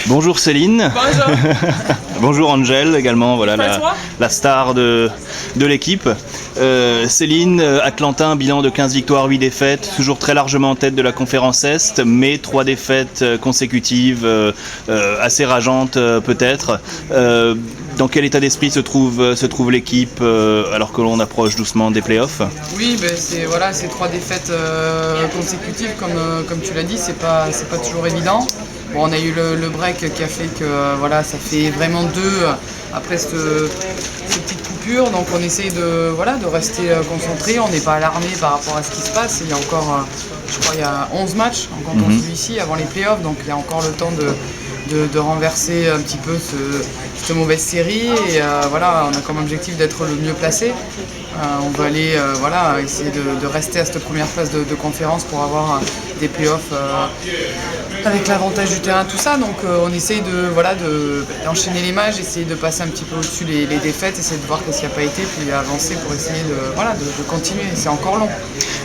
Bonjour Céline. Bonjour. Bonjour Angel également, voilà la star de l'équipe. Céline, Atlantin, bilan de 15 victoires, 8 défaites, toujours très largement en tête de la conférence Est, mais 3 défaites consécutives, assez rageantes peut-être. Dans quel état d'esprit se trouve l'équipe alors que l'on approche doucement des playoffs? Oui, c'est 3 défaites consécutives, comme tu l'as dit, c'est pas toujours évident. Bon, on a eu le break qui a fait que ça fait vraiment 2 après ces petites coupures, donc on essaye de rester concentré, on n'est pas alarmé par rapport à ce qui se passe. Il y a encore, je crois, il y a 11 matchs quand on joue ici avant les playoffs, donc il y a encore le temps de renverser un petit peu cette mauvaise série et on a comme objectif d'être le mieux placé. On va aller essayer de rester à cette première place de conférence pour avoir des playoffs avec l'avantage du terrain, tout ça. Donc on essaye d'enchaîner les matchs, essayer de passer un petit peu au-dessus les défaites, essayer de voir ce qui n'a pas été, puis avancer pour essayer de continuer. C'est encore long.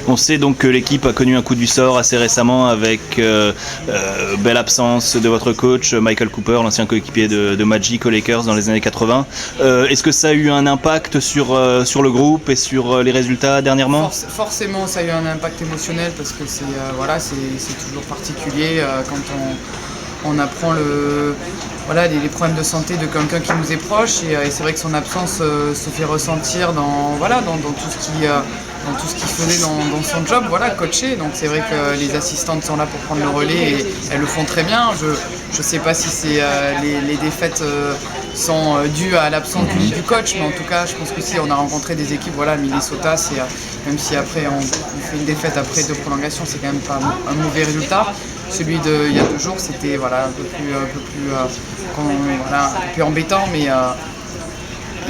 On sait donc que l'équipe a connu un coup du sort assez récemment avec belle absence de votre coach Michael Cooper, l'ancien coéquipier de Magic aux Lakers dans les années 80. Est-ce que ça a eu un impact sur le groupe et sur les résultats dernièrement? Forcément, ça a eu un impact émotionnel parce que c'est toujours particulier quand on apprend les problèmes de santé de quelqu'un qui nous est proche et c'est vrai que son absence se fait ressentir dans tout ce qu'il faisait dans son job, coacher. Donc c'est vrai que les assistantes sont là pour prendre le relais et elles le font très bien. Je ne sais pas si les défaites sont dues à l'absence du coach, mais en tout cas je pense que si on a rencontré des équipes, Minnesota, même si après on fait une défaite après 2 prolongations, c'est quand même pas un mauvais résultat. Celui d'il y a 2 jours, c'était un peu plus embêtant, mais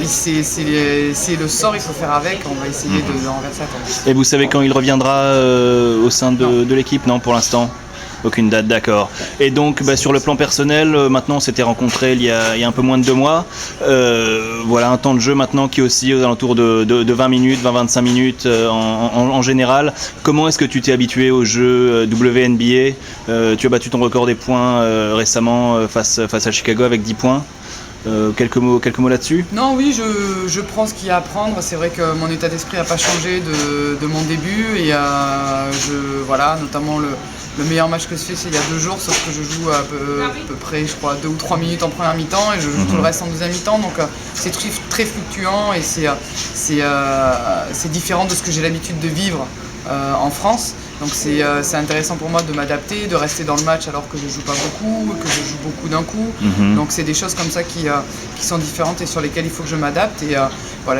c'est le sort, il faut faire avec, on va essayer de renverser la tendance. Et vous savez quand il reviendra au sein de l'équipe? Non, pour l'instant aucune date, d'accord. Et donc sur le plan personnel, maintenant on s'était rencontrés il y a un peu moins de 2 mois. Un temps de jeu maintenant qui est aussi aux alentours de 20 minutes, 20-25 minutes en général. Comment est-ce que tu t'es habitué au jeu WNBA? Tu as battu ton record des points récemment face à Chicago avec 10 points. Quelques mots là-dessus? Non, oui, je prends ce qu'il y a à prendre. C'est vrai que mon état d'esprit n'a pas changé de mon début et notamment le meilleur match que je fais, c'est il y a 2 jours, sauf que je joue à peu près, je crois, 2 ou 3 minutes en première mi-temps et je joue tout le reste en deuxième mi-temps. Donc c'est très fluctuant et c'est différent de ce que j'ai l'habitude de vivre en France. Donc c'est intéressant pour moi de m'adapter, de rester dans le match alors que je joue pas beaucoup, que je joue beaucoup d'un coup. Donc c'est des choses comme ça qui sont différentes et sur lesquelles il faut que je m'adapte. Et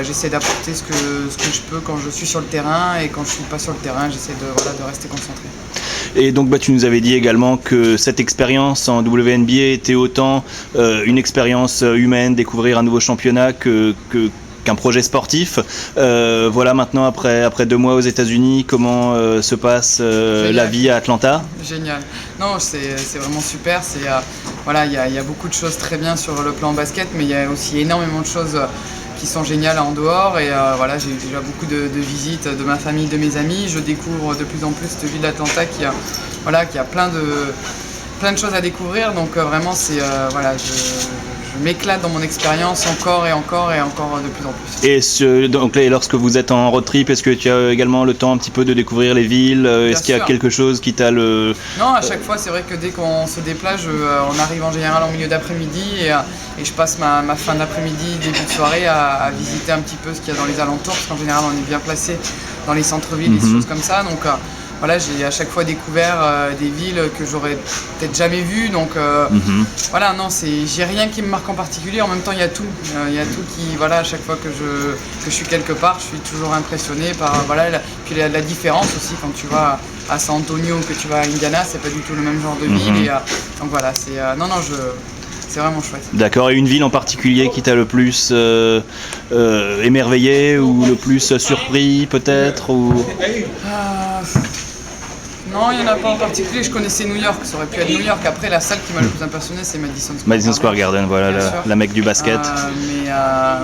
j'essaie d'apporter ce que je peux quand je suis sur le terrain et quand je suis pas sur le terrain, j'essaie de rester concentré. Et donc tu nous avais dit également que cette expérience en WNBA était autant une expérience humaine, découvrir un nouveau championnat qu'un projet sportif. Maintenant après 2 mois aux États-Unis, comment se passe la vie à Atlanta? Génial. Non, c'est vraiment super. Il y a beaucoup de choses très bien sur le plan basket, mais il y a aussi énormément de choses qui sont géniales en dehors. Et j'ai eu déjà beaucoup de visites de ma famille, de mes amis. Je découvre de plus en plus cette ville d'Atlanta qui a plein de choses à découvrir. Donc vraiment, je m'éclate dans mon expérience encore et encore et encore de plus en plus. Et donc lorsque vous êtes en road trip, est-ce que tu as également le temps un petit peu de découvrir les villes? Est-ce qu'il y a quelque chose qui t'a le... Non, à chaque fois, c'est vrai que dès qu'on se déplace, on arrive en général en milieu d'après-midi et je passe ma fin d'après-midi, début de soirée à visiter un petit peu ce qu'il y a dans les alentours, parce qu'en général, on est bien placé dans les centres-villes et des choses comme ça. Donc j'ai à chaque fois découvert des villes que j'aurais peut-être jamais vues. Donc j'ai rien qui me marque en particulier. En même temps, il y a tout. Il y a tout qui, à chaque fois que je suis quelque part, je suis toujours impressionné par puis la différence aussi quand tu vas à San Antonio, que tu vas à Indiana, c'est pas du tout le même genre de ville. Et donc c'est vraiment chouette. D'accord, et une ville en particulier qui t'a le plus émerveillé ou le plus surpris peut-être Non, il n'y en a pas en particulier. Je connaissais New York, ça aurait pu être New York. Après, la salle qui m'a le plus impressionné, c'est Madison Square Garden, voilà, la mecque du basket.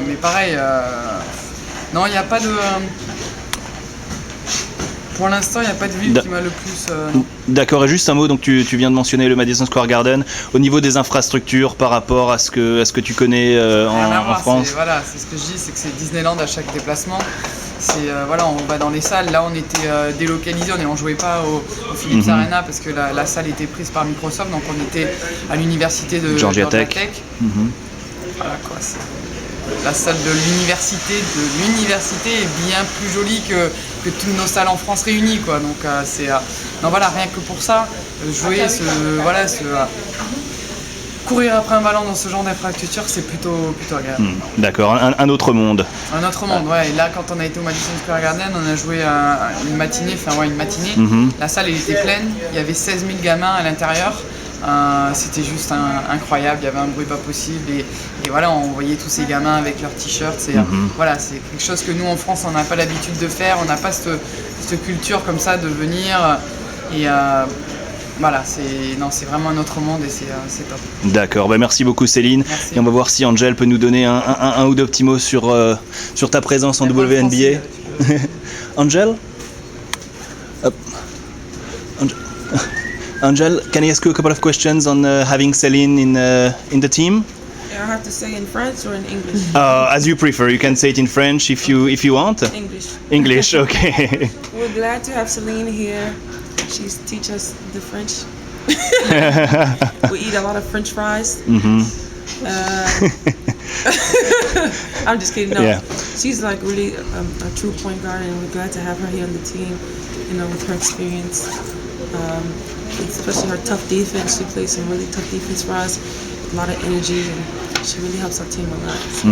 Mais pareil, non, il n'y a pas de... Pour l'instant, il n'y a pas de ville qui m'a le plus... D'accord, et juste un mot, donc tu viens de mentionner le Madison Square Garden. Au niveau des infrastructures par rapport à ce que tu connais en France. Voilà, c'est ce que je dis, c'est que c'est Disneyland à chaque déplacement. C'est voilà, on va dans les salles. Là, on était délocalisé, on jouait pas au Philips Arena parce que la salle était prise par Microsoft, donc on était à l'université de Georgia Tech. Voilà quoi. La salle de l'université est bien plus jolie que toutes nos salles en France réunies, quoi. Donc non, voilà, rien que pour ça, jouer courir après un ballon dans ce genre d'infrastructure, c'est plutôt agréable. D'accord, un autre monde. Un autre monde, ouais. Et là, quand on a été au Madison Square Garden, on a joué une matinée. La salle, elle était pleine. Il y avait 16 000 gamins à l'intérieur. C'était juste incroyable. Il y avait un bruit pas possible. Et voilà, on voyait tous ces gamins avec leurs t-shirts. Voilà, c'est quelque chose que nous, en France, on n'a pas l'habitude de faire. On n'a pas cette culture comme ça de venir. Voilà, c'est vraiment un autre monde et c'est top. D'accord, merci beaucoup Céline. Merci. Et on va voir si Angel peut nous donner un ou deux petits mots sur ta présence en WNBA. Angel? Angel, can I ask you a couple of questions on having Céline in the team? I have to say in French or in English? As you prefer. You can say it in French if you want. English. English, okay. We're glad to have Celine here. She's teach us the French. We eat a lot of French fries. I'm just kidding. No, Yeah. She's like really a true point guard, and we're glad to have her here on the team. You know, with her experience, especially her tough defense. She plays some really tough defense for us. A lot of energy, and she really helps our team a lot. So.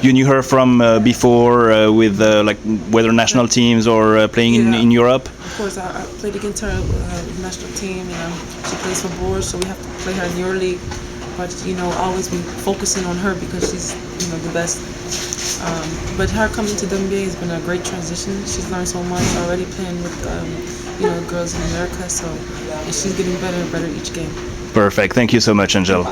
You knew her from before with like whether national teams or playing in Europe? Of course, I played against her national team. You know, she plays for Boers, so we have to play her in your league. But you know, always be focusing on her because she's the best. But her coming to WNBA has been a great transition. She's learned so much already playing with girls in America. So and she's getting better and better each game. Perfect. Thank you so much, Angel.